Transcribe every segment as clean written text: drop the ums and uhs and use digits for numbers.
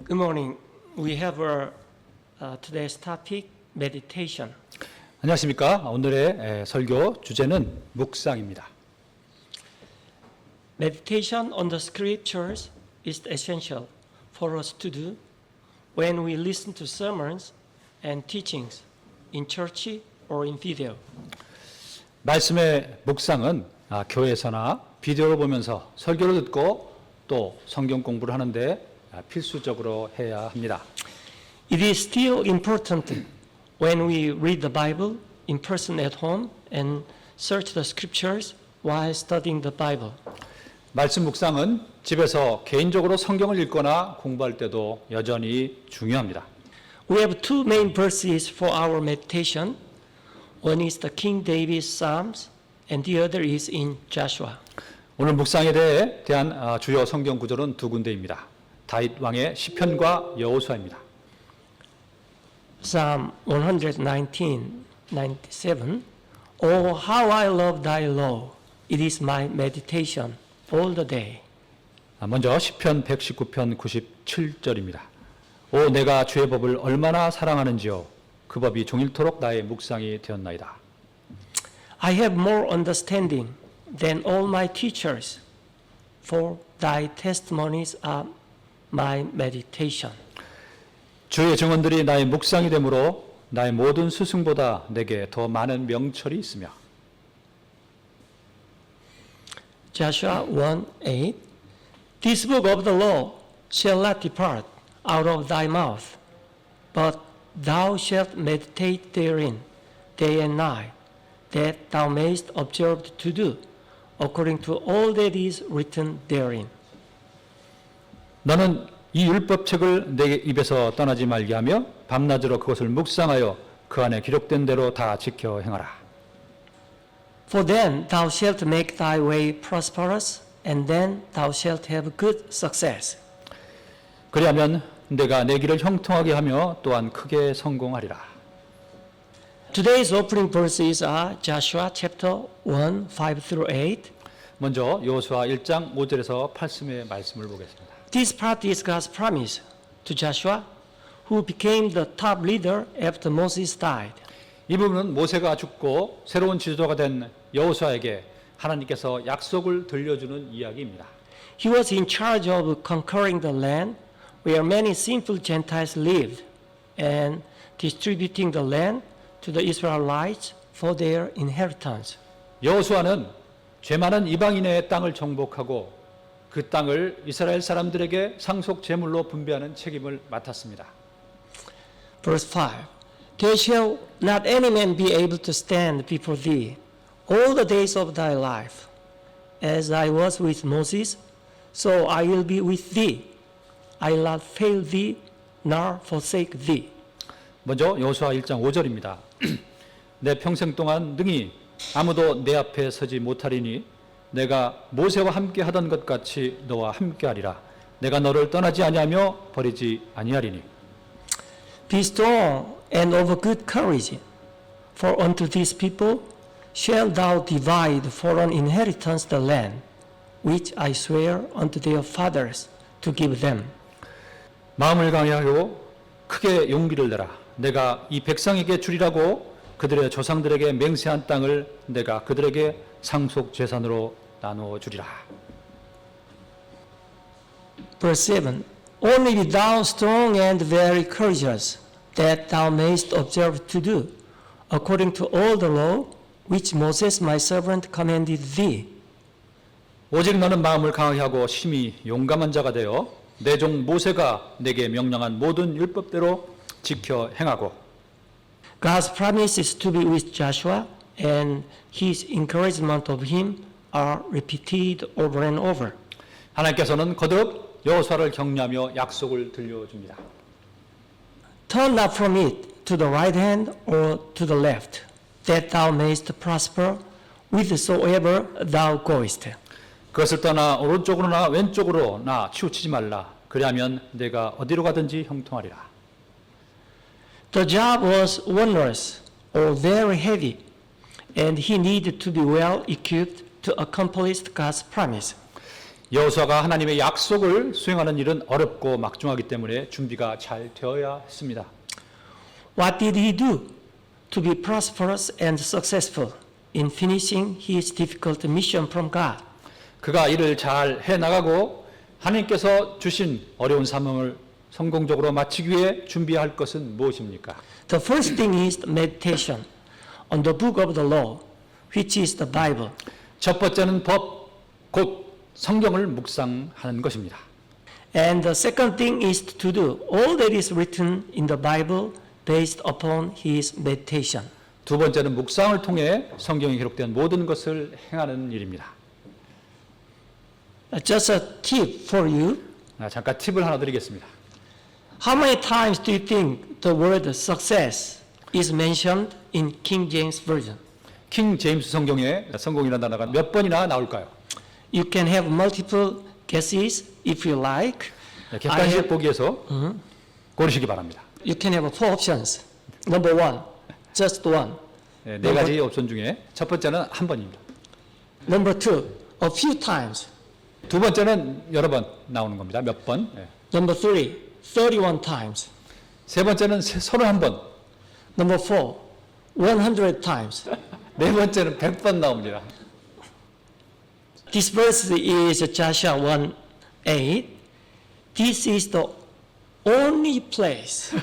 Good morning. We have today's topic, meditation. 안녕하십니까. 오늘의 설교 주제는 묵상입니다. Meditation on the scriptures is essential for us to do when we listen to sermons and teachings in church or in video. 말씀의 묵상은 교회에서나 비디오를 보면서 설교를 듣고 또 성경 공부를 하는데 필수적으로 해야 합니다. It is still important when we read the Bible in person at home and search the scriptures while studying the Bible. 말씀 묵상은 집에서 개인적으로 성경을 읽거나 공부할 때도 여전히 중요합니다. We have two main verses for our meditation. One is the King David's Psalms and the other is in Joshua. 오늘 묵상에 대한 주요 성경 구절은 두 군데입니다. 다윗 왕의 시편과 여호수아입니다. Psalm 119:97. Oh, how I love thy law. It is my meditation all the day. 먼저 시편 119편 97절입니다. 오 내가 주의 법을 얼마나 사랑하는지요. 그 법이 종일토록 나의 묵상이 되었나이다. I have more understanding than all my teachers, for thy testimonies are my meditation. 주의 증언들이 나의 묵상이 되므로 나의 모든 스승보다 내게 더 많은 명철이 있으며. Joshua 1:8. This book of the law shall not depart out of thy mouth, but thou shalt meditate therein day and night, that thou mayest observe to do according to all that is written therein. 너는 이 율법책을 내 입에서 떠나지 말게 하며 밤낮으로 그것을 묵상하여 그 안에 기록된 대로 다 지켜 행하라. For then thou shalt make thy way prosperous, and then thou shalt have good success. 그리하면 내가 내 길을 형통하게 하며 또한 크게 성공하리라. Today's opening verses are Joshua chapter 1, 5-8. 먼저 여호수아 1장 5절에서 8절의 말씀을 보겠습니다. This part is God's promise to Joshua, who became the top leader after Moses died. 이 부분은 모세가 죽고 새로운 지도자가 된 여호수아에게 하나님께서 약속을 들려주는 이야기입니다. He was in charge of conquering the land where many sinful Gentiles lived and distributing the land to the Israelites for their inheritance. 여호수아는 죄 많은 이방인의 땅을 정복하고 그 땅을 이스라엘 사람들에게 상속 제물로 분배하는 책임을 맡았습니다. Verse 5. There shall not any man be able to stand before thee all the days of thy life. As I was with Moses, so I will be with thee. I will not fail thee, nor forsake thee. 먼저 여호수아 1장 5절입니다. 내 평생 동안 능히 아무도 내 앞에 서지 못하리니 내가 모세와 함께 하던 것 같이 너와 함께 하리라. 내가 너를 떠나지 아니하며 버리지 아니하리니. Be strong and of good courage, for unto these people shalt thou divide for an inheritance the land, which I swear unto their fathers to give them. 마음을 강하고 크게 용기를 내라. 내가 이 백성에게 주리라고 그들의 조상들에게 맹세한 땅을 내가 그들에게 상속 재산으로 나누어 주리라. Verse 7. Only be thou strong and very courageous, that thou mayest observe to do, according to all the law which Moses my servant commanded thee. 오직 너는 마음을 강하게 하고 심히 용감한 자가 되어 내 종 모세가 내게 명령한 모든 율법대로 지켜 행하고. God's promises to be with Joshua and his encouragement of him are repeated over and over. 하나님께서는 거듭 여호수아를 격려하며 약속을 들려줍니다. Turn not from it to the right hand or to the left, that thou mayest prosper whithersoever thou goest. 그것을 떠나 오른쪽으로나 왼쪽으로나 치우치지 말라. 그리하면 내가 어디로 가든지 형통하리라. The job was onerous or very heavy, and he needed to be well equipped to accomplish God's promise. 여호수아가 하나님의 약속을 수행하는 일은 어렵고 막중하기 때문에 준비가 잘 되어야 했습니다. What did he do to be prosperous and successful in finishing his difficult mission from God? 그가 이를 잘 해나가고 하나님께서 주신 어려운 사명을 성공적으로 마치기 위해 준비할 것은 무엇입니까? The first thing is meditation on the book of the law, which is the Bible. 첫 번째는 법, 곧 성경을 묵상하는 것입니다. And the second thing is to do all that is written in the Bible based upon his meditation. 두 번째는 묵상을 통해 성경에 기록된 모든 것을 행하는 일입니다. Just a tip for you. 잠깐 팁을 하나 드리겠습니다. How many times do you think the word success is mentioned in King James Version? 킹 제임스 성경에 성공이라는 단어가 몇 번이나 나올까요? You can have multiple guesses if you like. 객관식 보기에서 고르시기 바랍니다. You can have four options. Number one, just one. 네 가지 옵션 중에 첫 번째는 한 번입니다. Number two, a few times. 두 번째는 여러 번 나오는 겁니다. 몇 번. Number three, 31 times. 세 번째는 31번. Number four, 100 times. 네 번째는 100번 나옵니다. This verse is Joshua 1:8. This is the only place.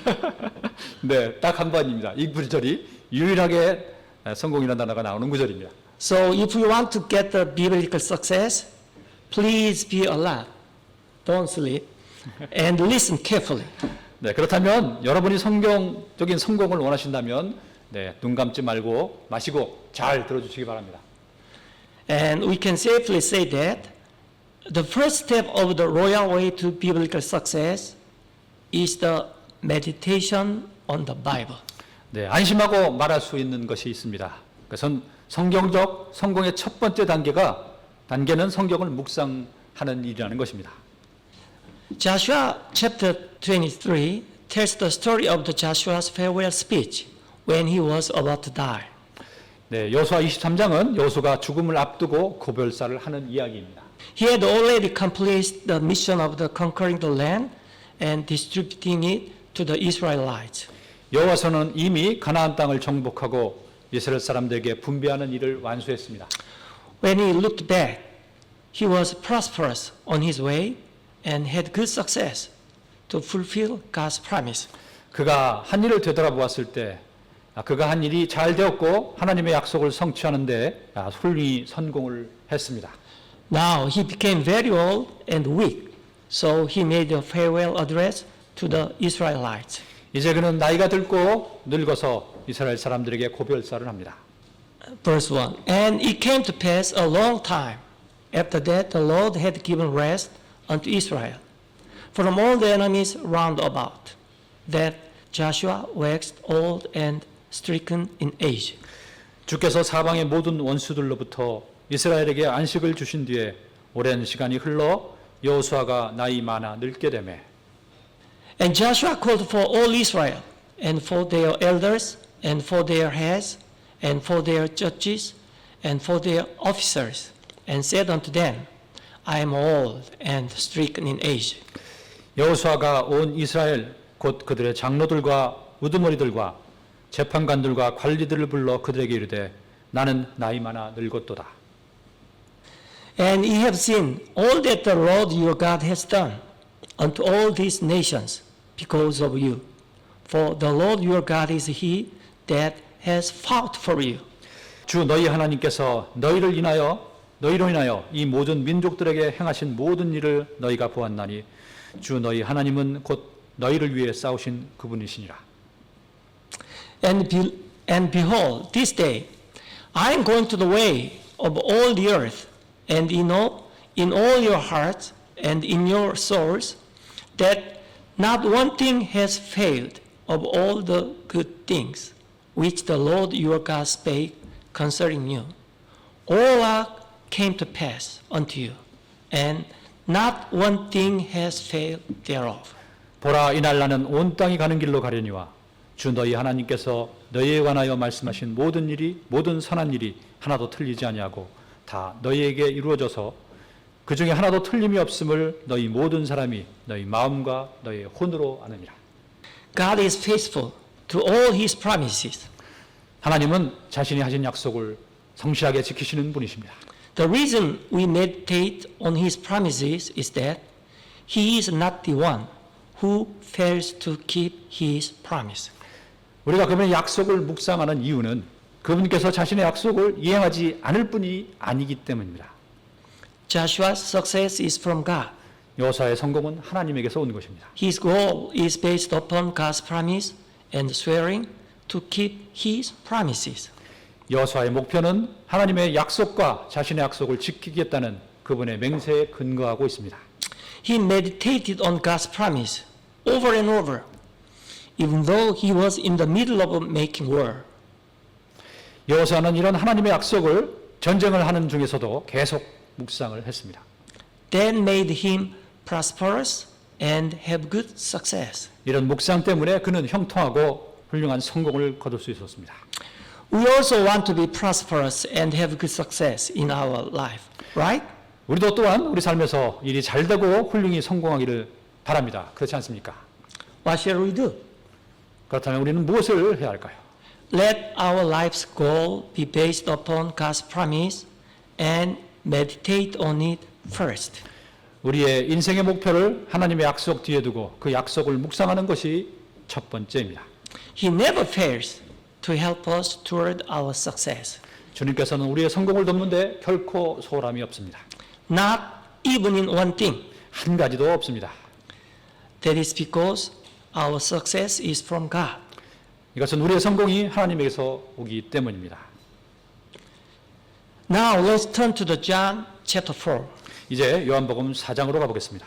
네, 딱 한 번입니다. 이 구절이 유일하게 성공이라는 단어가 나오는 구절입니다. So if you want to get the biblical success, please be alert. Don't sleep. And listen carefully. 네, 그렇다면 여러분이 성경적인 성공을 원하신다면 눈 감지 말고 마시고 잘 들어주시기 바랍니다. And we can safely say that the first step of the royal way to biblical success is the meditation on the Bible. 네, 안심하고 말할 수 있는 것이 있습니다. 그것은 성경적 성공의 첫 번째 단계는 성경을 묵상하는 일이라는 것입니다. Joshua chapter 23 tells the story of the Joshua's farewell speech when he was about to die. 네, 여호수아 23장은 여호수아가 죽음을 앞두고 고별사를 하는 이야기입니다. He had already completed the mission of the conquering the land and distributing it to the Israelites. 여호와서는 이미 가나안 땅을 정복하고 이스라엘 사람들에게 분배하는 일을 완수했습니다. When he looked back, he was prosperous on his way and had good success to fulfill God's promise. 그가 한 일을 되돌아보았을 때 그가 한 일이 잘 되었고 하나님의 약속을 성취하는데 훌륭히 성공을 했습니다. Now he became very old and weak, so he made a farewell address to the Israelites. 이제 그는 나이가 들고 늙어서 이스라엘 사람들에게 고별사를 합니다. Verse 1. And it came to pass a long time after that the Lord had given rest unto Israel from all the enemies round about, that Joshua waxed old and stricken in age. 주께서 사방의 모든 원수들로부터 이스라엘에게 안식을 주신 뒤에 오랜 시간이 흘러 여호수아가 나이 많아 늙게 되매 And Joshua called for all Israel, and for their elders, and for their heads, and for their judges, and for their officers, and said unto them, I am old and stricken in age. 여호수아가 온 이스라엘 곧 그들의 장로들과 우두머리들과 재판관들과 관리들을 불러 그들에게 이르되 나는 나이 많아 늙었도다. And ye have seen all that the Lord your God has done unto all these nations because of you. For the Lord your God is he that has fought for you. 주 너희 하나님께서 너희로 인하여 이 모든 민족들에게 행하신 모든 일을 너희가 보았나니 주 너희 하나님은 곧 너희를 위해 싸우신 그분이시니라. And behold, this day I am going to the way of all the earth, and in all your hearts and in your souls, that not one thing has failed of all the good things which the Lord your God spake concerning you. All came to pass unto you, and not one thing has failed thereof. 보라 이날 나는 온 땅이 가는 길로 가려니와 주 너희 하나님께서 너희에 관하여 말씀하신 모든 일이 모든 선한 일이 하나도 틀리지 아니하고 다 너희에게 이루어져서 그 중에 하나도 틀림이 없음을 너희 모든 사람이 너희 마음과 너희 혼으로 아느니라. God is faithful to all his promises. 하나님은 자신이 하신 약속을 성실하게 지키시는 분이십니다. The reason we meditate on his promises is that he is not the one who fails to keep his promise. 우리가 그분의 약속을 묵상하는 이유는 그분께서 자신의 약속을 이행하지 않을 뿐이 아니기 때문입니다. Joshua's success is from God. 여호수아의 성공은 하나님에게서 온 것입니다. His goal is based upon God's promise and swearing to keep his promises. 여호수아의 목표는 하나님의 약속과 자신의 약속을 지키겠다는 그분의 맹세에 근거하고 있습니다. He meditated on God's promise over and over, even though he was in the middle of making war. 여호수아는 이런 하나님의 약속을 전쟁을 하는 중에서도 계속 묵상을 했습니다. That made him prosperous and have good success. 이런 묵상 때문에 그는 형통하고 훌륭한 성공을 거둘 수 있었습니다. We also want to be prosperous and have good success in our life, right? 우리도 또한 우리 삶에서 일이 잘 되고 훌륭히 성공하기를 바랍니다. 그렇지 않습니까? What shall we do? 그렇다면 우리는 무엇을 해야 할까요? Let our life's goal be based upon God's promise and meditate on it first. 우리의 인생의 목표를 하나님의 약속 뒤에 두고 그 약속을 묵상하는 것이 첫 번째입니다. He never fails to help us toward our success. 주님께서는 우리의 성공을 돕는데 결코 소홀함이 없습니다. Not even in one thing. 한 가지도 없습니다. That is because our success is from God. 이것은 우리의 성공이 하나님에게서 오기 때문입니다. Now let's turn to the John chapter 4. 이제 요한복음 4장으로 가보겠습니다.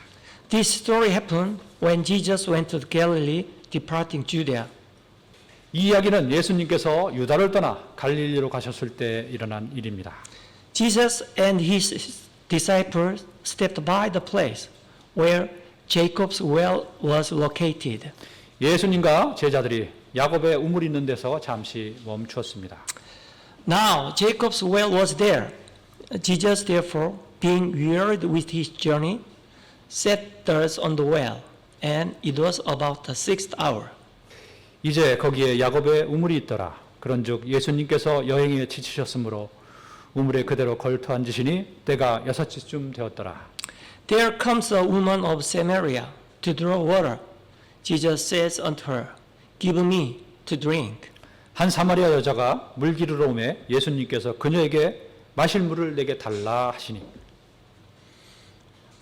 This story happened when Jesus went to Galilee, departing Judea. 이 이야기는 예수님께서 유다를 떠나 갈릴리로 가셨을 때 일어난 일입니다. Jesus and his disciples stepped by the place where Jacob's well was located. 예수님과 제자들이 야곱의 우물이 있는 데서 잠시 멈추었습니다. Now Jacob's well was there. Jesus therefore, being wearied with his journey, sat thus on the well, and it was about the 6th hour. 이제 거기에 야곱의 우물이 있더라. 그런즉 예수님께서 여행에 지치셨으므로 우물에 그대로 걸터 앉으시니 때가 6시쯤 되었더라. There comes a woman of Samaria to draw water. Jesus says unto her, Give me to drink. 한 사마리아 여자가 물 기르러 오매 예수님께서 그녀에게 마실 물을 내게 달라 하시니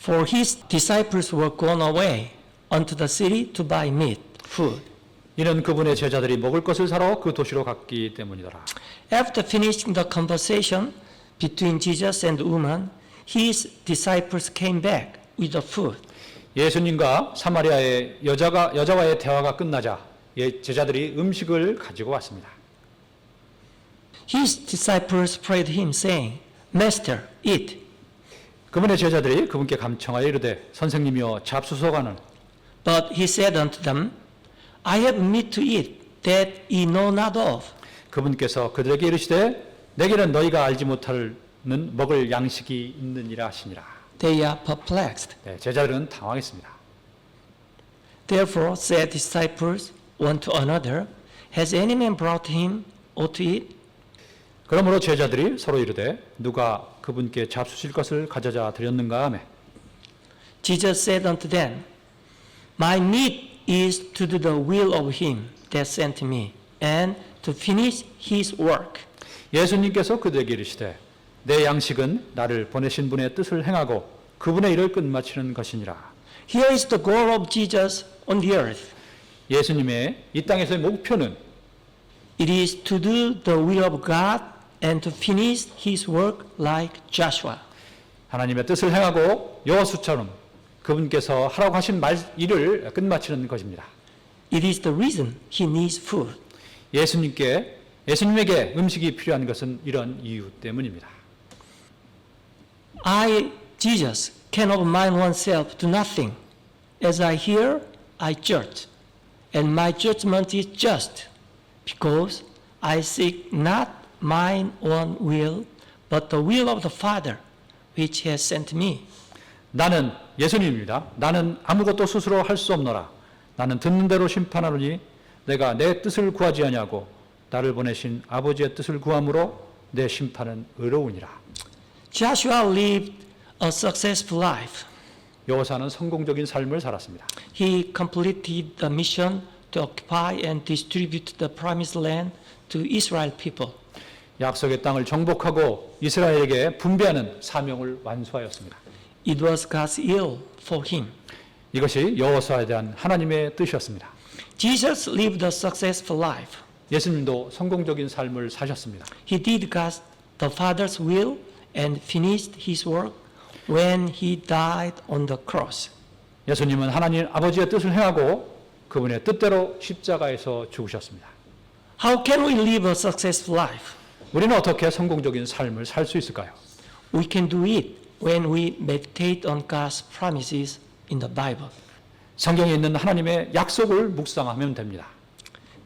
For his disciples were gone away unto the city to buy meat, food. 이는 그분의 제자들이 먹을 것을 사러 그 도시로 갔기 때문이더라. After finishing the conversation between Jesus and the woman, his disciples came back with the food. 예수님과 사마리아의 여자와의 대화가 끝나자 제자들이 음식을 가지고 왔습니다. His disciples prayed him, saying, Master, eat. 그분의 제자들이 그분께 감청하여 이르되 선생님이여 잡수소가는 But he said unto them, I have meat to eat that ye know not of. 그분께서 그들에게 이르시되 내게는 너희가 알지 못하는 먹을 양식이 있느니라 하시니라. They are perplexed. 네, 제자들은 당황했습니다. Therefore said his disciples one to another, Has any man brought him aught to eat? 그러므로 제자들이 서로 이르되 누가 그분께 잡수실 것을 가져다 드렸는가 하매 Jesus said unto them, My meat is to do the will of him that sent me, and to finish his work. 예수님께서 그들에게 이르시되 내 양식은 나를 보내신 분의 뜻을 행하고 그분의 일을 끝마치는 것이니라. Here is the goal of Jesus on the earth. 예수님의 이 땅에서의 목표는 It is to do the will of God and to finish his work like Joshua. 하나님의 뜻을 행하고 여호수아처럼 그분께서 하라고 하신 일을 끝마치는 것입니다. It is the reason he needs food. 예수님에게 음식이 필요한 것은 이런 이유 때문입니다. I, Jesus, cannot mind oneself to nothing. As I hear, I judge, and my judgment is just, because I seek not mine own will, but the will of the Father, which has sent me. 나는 예수님입니다. 나는 아무것도 스스로 할 수 없노라. 나는 듣는 대로 심판하노니 내가 내 뜻을 구하지 아니하고 나를 보내신 아버지의 뜻을 구함으로 내 심판은 의로우니라. Joshua lived a successful life. 여호사는 성공적인 삶을 살았습니다. He completed the mission to occupy and distribute the promised land to Israel people. 약속의 땅을 정복하고 이스라엘에게 분배하는 사명을 완수하였습니다. It was God's will for him. 이것이 여호사에 대한 하나님의 뜻이었습니다. Jesus lived a successful life. 예수님도 성공적인 삶을 사셨습니다. He did God's the Father's will and finished his work when he died on the cross. 예수님은 하나님 아버지의 뜻을 행하고 그분의 뜻대로 십자가에서 죽으셨습니다. How can we live a successful life? 우리는 어떻게 성공적인 삶을 살 수 있을까요? We can do it when we meditate on God's promises in the Bible. 성경에 있는 하나님의 약속을 묵상하면 됩니다.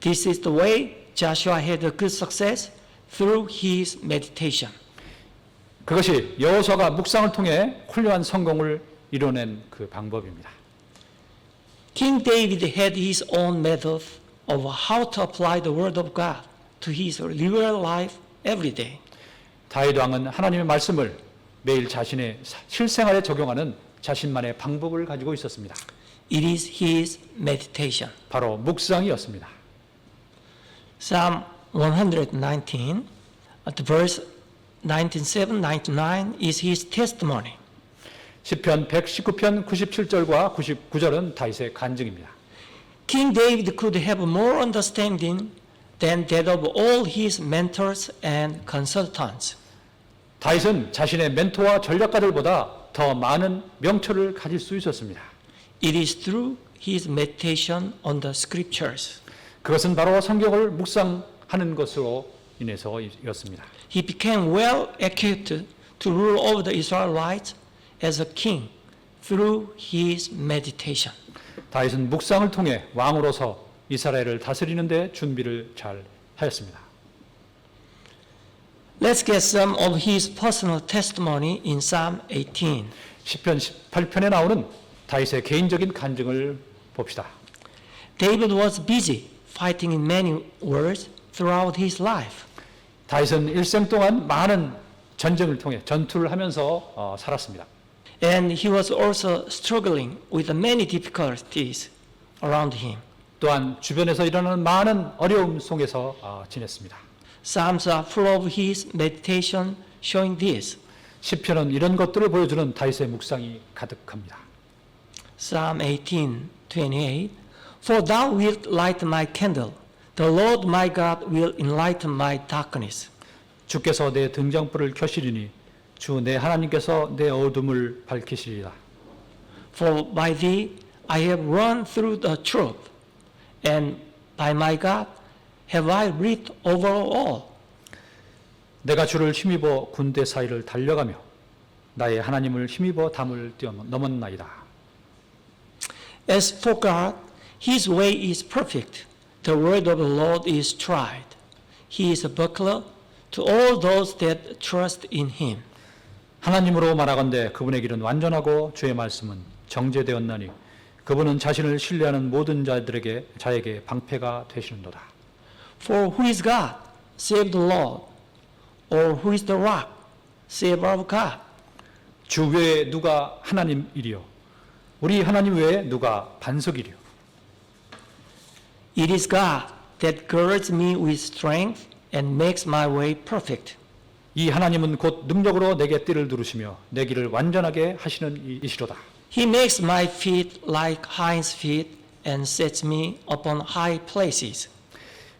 This is the way Joshua had a good success through his meditation. 그것이 여호수아가 묵상을 통해 훌륭한 성공을 이뤄낸 그 방법입니다. King David had his own method of how to apply the word of God to his real life every day. 다윗 왕은 하나님의 말씀을 매일 자신의 실생활에 적용하는 자신만의 방법을 가지고 있었습니다. It is his meditation. 바로 묵상이었습니다. Psalm 119, at verse 97-99 is his testimony. 시편 119편 97절과 99절은 다윗의 간증입니다. King David could have more understanding than that of all his mentors and consultants. 다윗은 자신의 멘토와 전략가들보다 더 많은 명철을 가질 수 있었습니다. It is through his meditation on the scriptures. 그것은 바로 성경을 묵상하는 것으로 인해서였습니다. He became well equipped to rule over the Israelites as a king through his meditation. 다윗은 묵상을 통해 왕으로서 이스라엘을 다스리는 데 준비를 잘 하였습니다. Let's get some of his personal testimony in Psalm 18. 시편 18편에 나오는 다윗의 개인적인 간증을 봅시다. David was busy fighting in many wars throughout his life. 다윗은 일생 동안 많은 전쟁을 통해 전투를 하면서 살았습니다. And he was also struggling with many difficulties around him. 또한 주변에서 일어나는 많은 어려움 속에서 지냈습니다. Psalms are full of his meditation showing this. 시편은 이런 것들을 보여주는 다윗의 묵상이 가득합니다. Psalm 18:28. For thou wilt light my candle. The Lord my God will enlighten my darkness. 주께서 내 등장불을 켜시리니 주 내 하나님께서 내 어둠을 밝히시리라. For by thee I have run through the truth, and by my God have I reached over all. 내가 주를 힘입어 군대 사이를 달려가며 나의 하나님을 힘입어 담을 뛰어넘었나이다. As for God, his way is perfect. The word of the Lord is tried. He is a buckler to all those that trust in him. 하나님으로 말하건대 그분의 길은 완전하고 주의 말씀은 정죄되었나니 그분은 자신을 신뢰하는 모든 자에게 방패가 되시는도다. For who is God save the Lord? Or who is the rock save our God? 주 외에 누가 하나님이리요? 우리 하나님 외에 누가 반석이리요? It is God that girds me with strength and makes my way perfect. 이 하나님은 곧 능력으로 내게 띠를 두르시며 내 길을 완전하게 하시는 이시로다. He makes my feet like hinds feet and sets me upon high places.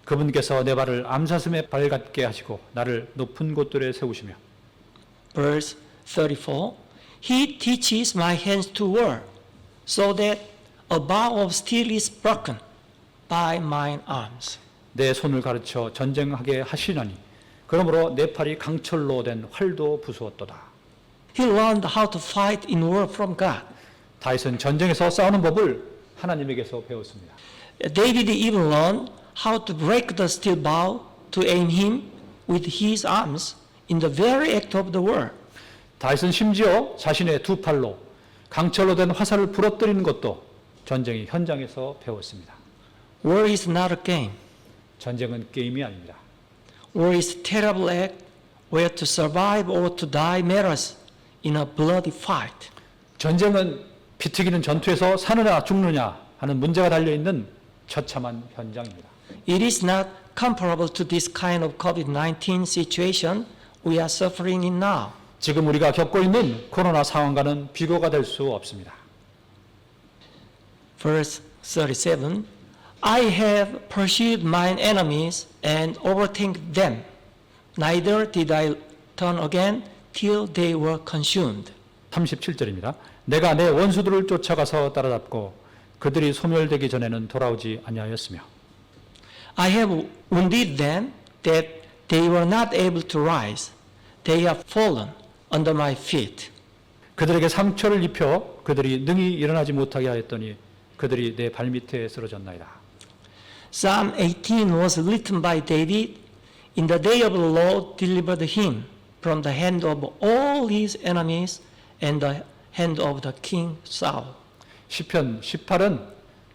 그분께서 내 발을 암사슴의 발 같게 하시고 나를 높은 곳들에 세우시며. Verse 34. He teaches my hands to war, so that a bow of steel is broken by mine arms. 내 손을 가르쳐 전쟁하게 하시나니 그러므로 내 팔이 강철로 된 활도 부수었도다. He learned how to fight in war from God. 다윗은 전쟁에서 싸우는 법을 하나님에게서 배웠습니다. David even learned how to break the steel bow to aim him with his arms in the very act of the war. 다윗은 심지어 자신의 두 팔로 강철로 된 화살을 부러뜨리는 것도 전쟁의 현장에서 배웠습니다. War is not a game. 전쟁은 게임이 아닙니다. War is a terrible act where to survive or to die matters in a bloody fight. 전쟁은 피 튀기는 전투에서 사느냐 죽느냐 하는 문제가 달려있는 처참한 현장입니다. It is not comparable to this kind of COVID-19 situation we are suffering in now. 지금 우리가 겪고 있는 코로나 상황과는 비교가 될 수 없습니다. Verse 37, I have pursued mine enemies and overtaken them. Neither did I turn again till they were consumed. 37절입니다. 내가 내 원수들을 쫓아가서 따라잡고 그들이 소멸되기 전에는 돌아오지 아니하였으며 I have wounded them that they were not able to rise. They are fallen under my feet. 그들에게 상처를 입혀 그들이 능히 일어나지 못하게 하였더니 그들이 내 발밑에 쓰러졌나이다. Psalm 18 was written by David. In the day of the Lord delivered him from the hand of all his enemies and the hand of the king Saul. 시편 18은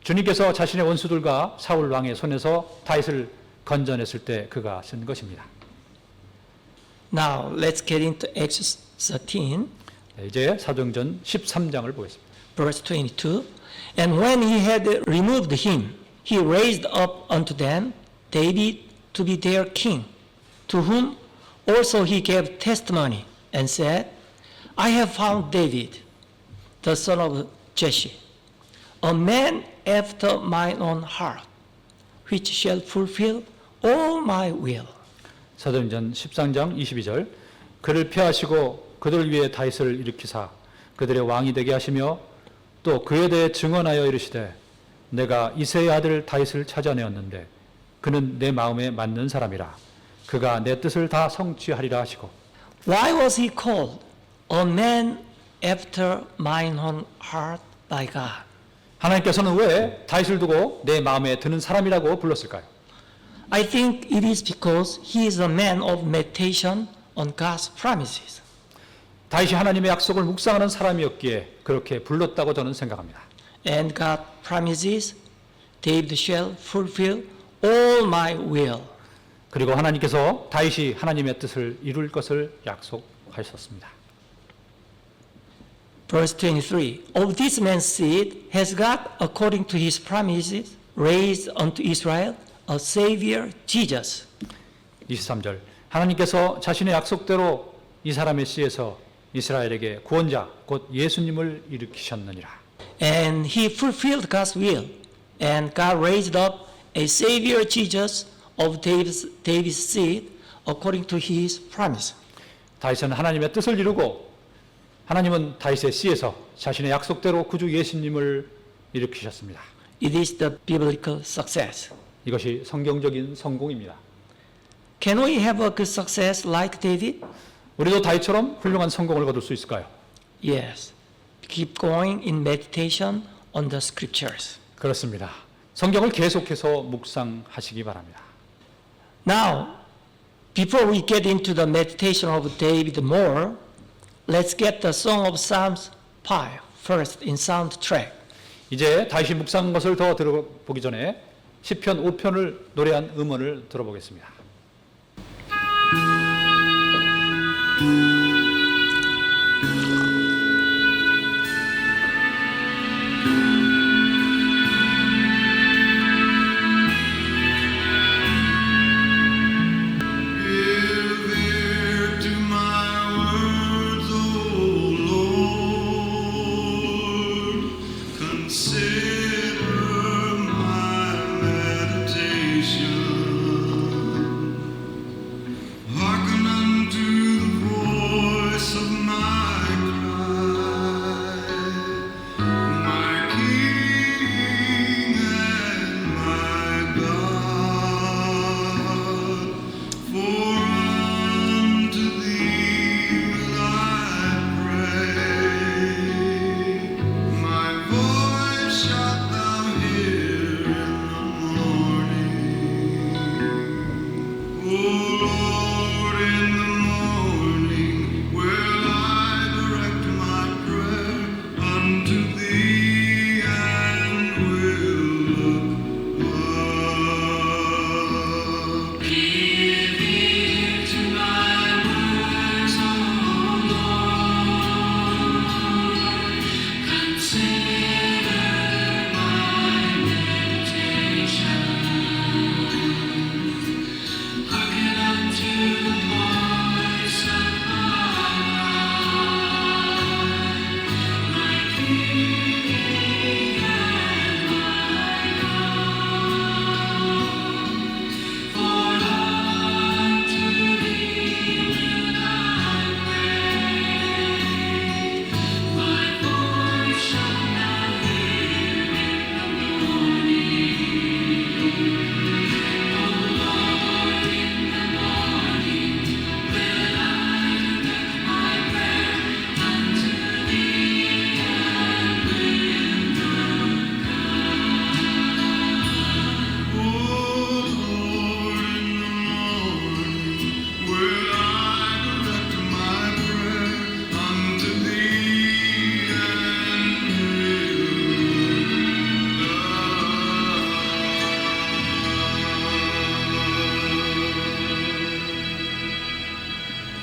주님께서 자신의 원수들과 사울 왕의 손에서 다윗을 건져냈을 때 그가 쓴 것입니다. Now let's get into Acts 13, 이제 사도행전 13장을 보겠습니다. verse 22. And when he had removed him, he raised up unto them David to be their king, to whom also he gave testimony and said, I have found David, the son of Jesse, a man after mine own heart, which shall fulfill all my will. 사도행전 13장 22절 그를 폐하시고 그들 위에 다윗을 일으키사 그들의 왕이 되게 하시며 또 그에 대해 증언하여 이르시되 내가 이새의 아들 다윗을 찾아내었는데 그는 내 마음에 맞는 사람이라 그가 내 뜻을 다 성취하리라 하시고 Why was he called a man after mine own heart by God? 하나님께서는 왜 다윗을 두고 내 마음에 드는 사람이라고 불렀을까요? I think it is because he is a man of meditation on God's promises. 다윗이 하나님의 약속을 묵상하는 사람이었기에 그렇게 불렀다고 저는 생각합니다. And God promises, David shall fulfill all my will. 그리고 하나님께서 다윗이 하나님의 뜻을 이룰 것을 약속하셨습니다. Verse 23, Of this man's seed has God, according to his promises, raised unto Israel a Savior, Jesus. 23절 하나님께서 자신의 약속대로 이 사람의 씨에서 이스라엘에게 구원자 곧 예수님을 일으키셨느니라. And he fulfilled God's will. And God raised up a Savior, Jesus, of David's seed, according to his promise. 다윗은 하나님의 뜻을 이루고 하나님은 다윗의 씨에서 자신의 약속대로 구주 예수님을 일으키셨습니다. It is the biblical success. 이것이 성경적인 성공입니다. Can we have a good success like David? 우리도 다윗처럼 훌륭한 성공을 거둘 수 있을까요? Yes. Keep going in meditation on the scriptures. 그렇습니다. 성경을 계속해서 묵상하시기 바랍니다. Now, before we get into the meditation of David more, let's get the Song of Psalms 5 first in soundtrack. 이제 다윗이 묵상한 것을 더 들어보기 전에 시편 5편을 노래한 음원을 들어보겠습니다. Hearken unto the voice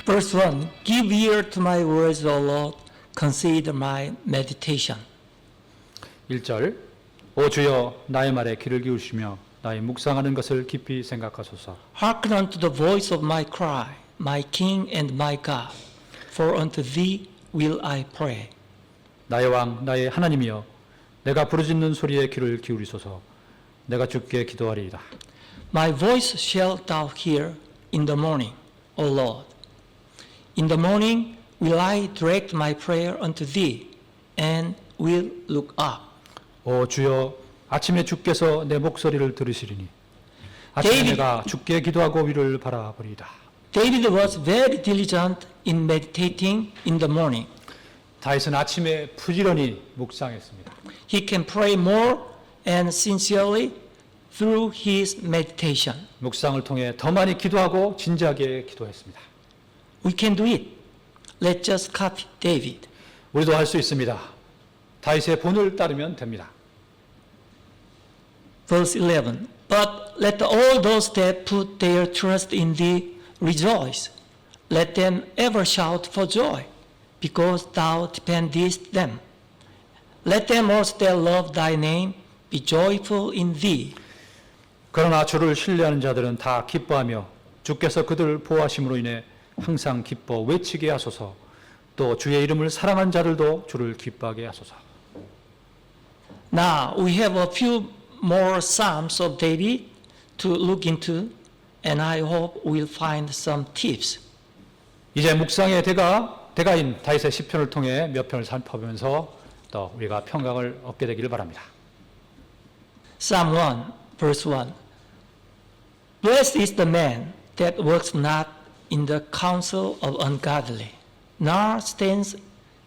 Verse 1, Give ear to my words, O Lord, consider my meditation. 1절 오 주여 나의 말에 귀를 기울이시며 나의 묵상하는 것을 깊이 생각하소서. Hearken unto the voice of my cry, my King and my God, for unto thee will I pray. 나의 왕 나의 하나님이여 내가 부르짖는 소리에 귀를 기울이소서. 내가 주께 기도하리이다. My voice shalt thou hear in the morning, O Lord. In the morning will I direct my prayer unto thee, and will look up. 오 주여 아침에 주께서 내 목소리를 들으시리니 아침에 데이비드- 내가 주께 기도하고 위를 바라보리이다. David was very diligent in meditating in the morning. 다윗은 아침에 부지런히 묵상했습니다. He can pray more and sincerely through his meditation. 묵상을 통해 더 많이 기도하고 진지하게 기도했습니다. We can do it. Let's just copy David. 우리도 할 수 있습니다. 다윗의 본을 따르면 됩니다. Verse 11. But let all those that put their trust in thee rejoice. Let them ever shout for joy, because thou defendest them. Let them also that love thy name be joyful in thee. 그러나 주를 신뢰하는 자들은 다 기뻐하며 주께서 그들을 보호하심으로 인해 항상 기뻐 외치게 하소서. 또 주의 이름을 사랑한 자들도 주를 기뻐하게 하소서. Now we have a few more Psalms of David to look into, and I hope we'll find some tips. 이제 묵상의 대가인 다윗의 시편을 통해 몇 편을 살펴보면서 또 우리가 평강을 얻게 되기를 바랍니다. Psalm 1, verse 1. Blessed is the man that walks not in the counsel of ungodly, nor stands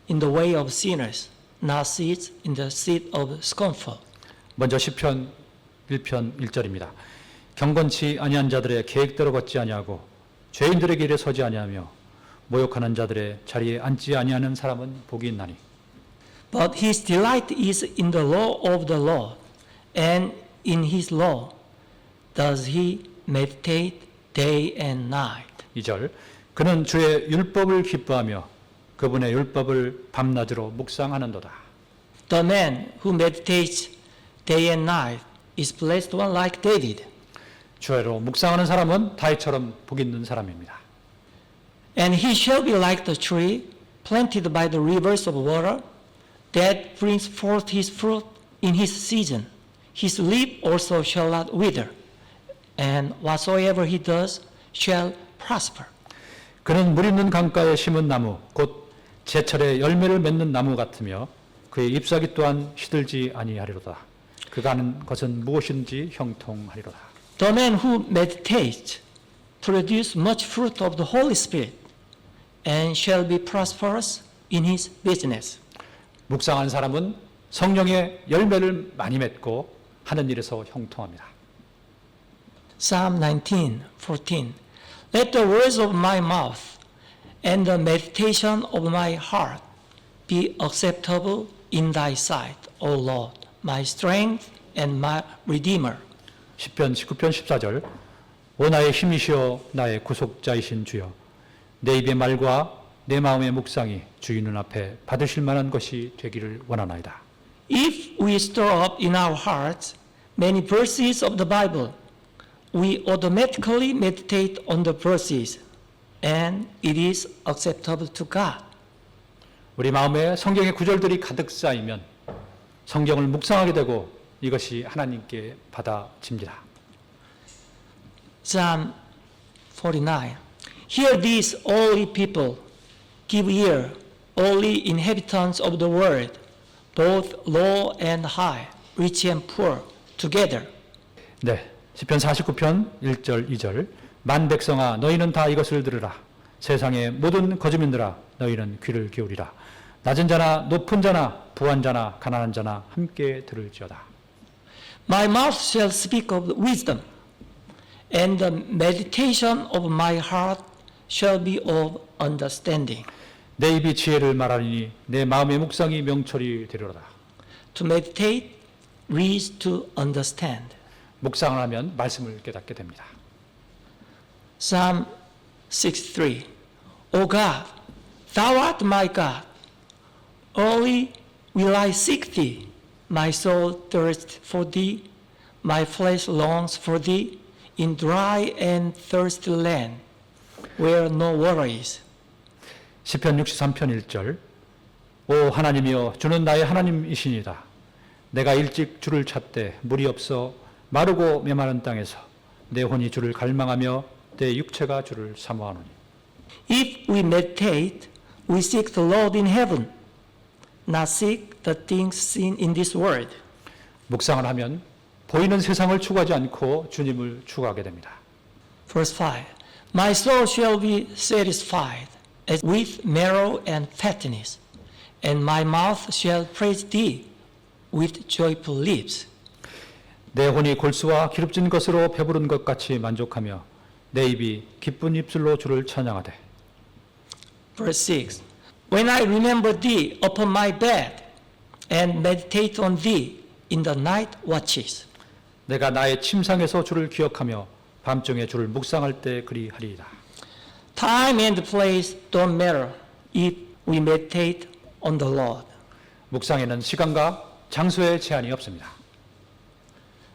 in the way of sinners, nor sits in the seat of scornful. 먼저 시편 1편 1절입니다. 경건치 아니한 자들의 계획대로 걷지 아니하고 죄인들의 길에 서지 아니하며 모욕하는 자들의 자리에 앉지 아니하는 사람은 복이 있나니. But his delight is in the law of the Lord, and in his law does he meditate day and night. 2절 그는 주의 율법을 기뻐하며 그분의 율법을 밤낮으로 묵상하는도다. The man who meditates day and night is blessed one like David. 주야로 묵상하는 사람은 다윗처럼 복 있는 사람입니다. And he shall be like the tree planted by the rivers of water that brings forth his fruit in his season. His leaf also shall not wither, and whatsoever he does shall prosper. 그는 물 있는 강가에 심은 나무 곧 제철에 열매를 맺는 나무 같으며 그의 잎사귀 또한 시들지 아니하리로다. 그가 하는 것은 무엇인지 형통하리로다. The man who meditates produces much fruit of the Holy Spirit, and shall be prosperous in his business. 묵상하는 사람은 성령의 열매를 많이 맺고 하는 일에서 형통합니다. Psalm 19:14. Let the words of my mouth and the meditation of my heart be acceptable in thy sight, O Lord, my strength and my redeemer. 시편 19편 14절 오 나의 힘이시여 나의 구속자이신 주여 내 입의 말과 내 마음의 묵상이 주의 눈앞에 받으실 만한 것이 되기를 원하나이다. If we store up in our hearts many verses of the Bible, we automatically meditate on the verses, and it is acceptable to God. 우리 마음에 성경의 구절들이 가득 쌓이면 성경을 묵상하게 되고 이것이 하나님께 받아집니다. Psalm 49. Hear this, all ye people, give ear, all ye inhabitants of the world, both low and high, rich and poor, together. 네, 시편 49편 1절 2절 만 백성아 너희는 다 이것을 들으라. 세상의 모든 거주민들아 너희는 귀를 기울이라. 낮은 자나 높은 자나 부한 자나 가난한 자나 함께 들을지어다. My mouth shall speak of wisdom, and the meditation of my heart shall be of understanding. 내 입이 지혜를 말하리니 내 마음의 묵상이 명철이 되리로다. To meditate leads to understand. 묵상을 하면 말씀을 깨닫게 됩니다. Psalm 63. O God, thou art my God. Early will I seek thee. My soul thirsts for thee. My flesh longs for thee in dry and thirsty land where no water is. 시편 63편 1절. 오 하나님이여 주는 나의 하나님이시니이다. 내가 일찍 주를 찾되 물이 없어 마르고 메마른 땅에서 내 혼이 주를 갈망하며 내 육체가 주를 사모하노니. If we meditate, we seek the Lord in heaven, not seek the things seen in this world. 묵상을 하면 보이는 세상을 추구하지 않고 주님을 추구하게 됩니다. Verse 5. My soul shall be satisfied as with marrow and fatness, and my mouth shall praise thee with joyful lips. 내 혼이 골수와 기름진 것으로 배부른 것 같이 만족하며 내 입이 기쁜 입술로 주를 찬양하되. Verse 6. When I remember thee upon my bed and meditate on thee in the night watches. 내가 나의 침상에서 주를 기억하며 밤중에 주를 묵상할 때 그리하리이다. Time and place don't matter if we meditate on the Lord. 묵상에는 시간과 장소의 제한이 없습니다.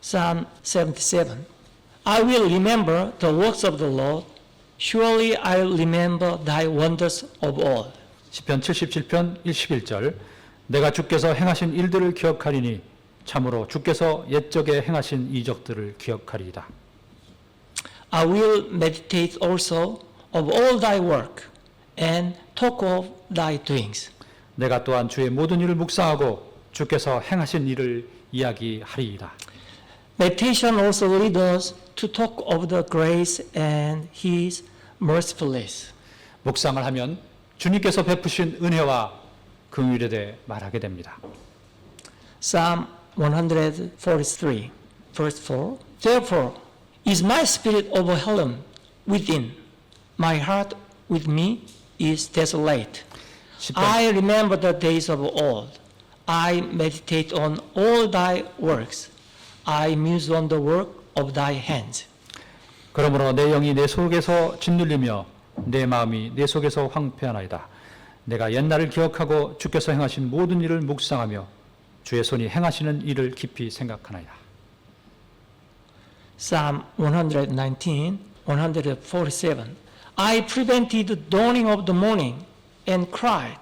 Psalm 77. I will remember the works of the Lord. Surely I'll remember thy wonders of old. 시편 77편 11절. 내가 주께서 행하신 일들을 기억하리니 참으로 주께서 옛적에 행하신 이적들을 기억하리이다. I will meditate also of all thy work and talk of thy doings. 내가 또한 주의 모든 일을 묵상하고 주께서 행하신 일을 이야기하리이다. Meditation also leads us to talk of the grace and his mercifulness. 묵상을 하면 주님께서 베푸신 은혜와 긍휼에 대해 말하게 됩니다. Psalm 143, verse 4. Therefore is my spirit overwhelmed within. My heart with me is desolate. I remember the days of old. I meditate on all thy works. I muse on the work of thy hands. 그러므로 내 영이 내 속에서 짓눌리며 내 마음이 내 속에서 황폐하나이다. 내가 옛날을 기억하고 주께서 행하신 모든 일을 묵상하며 주의 손이 행하시는 일을 깊이 생각하나이다. Psalm 119, 147. I prevented the dawning of the morning and cried,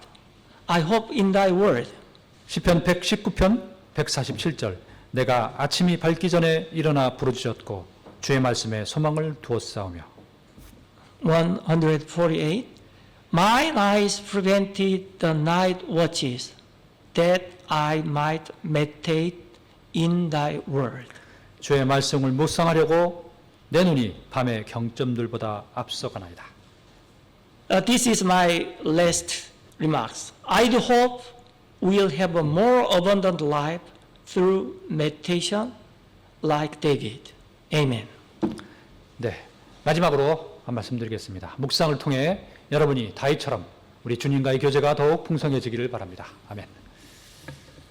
I hope in thy word. 시편 119편 147절. 내가 아침이 밝기 전에 일어나 부르짖었고 주의 말씀에 소망을 두었사오며. 148. Mine eyes prevented the night watches, that I might meditate in thy word. 주의 말씀을 묵상하려고 내 눈이 밤의 경점들보다 앞서가나이다. This is my last remarks. I do hope we'll have a more abundant life through meditation like David. Amen. 네, 마지막으로 한 말씀 드리겠습니다. 묵상을 통해 여러분이 다윗처럼 우리 주님과의 교제가 더욱 풍성해지기를 바랍니다. 아멘.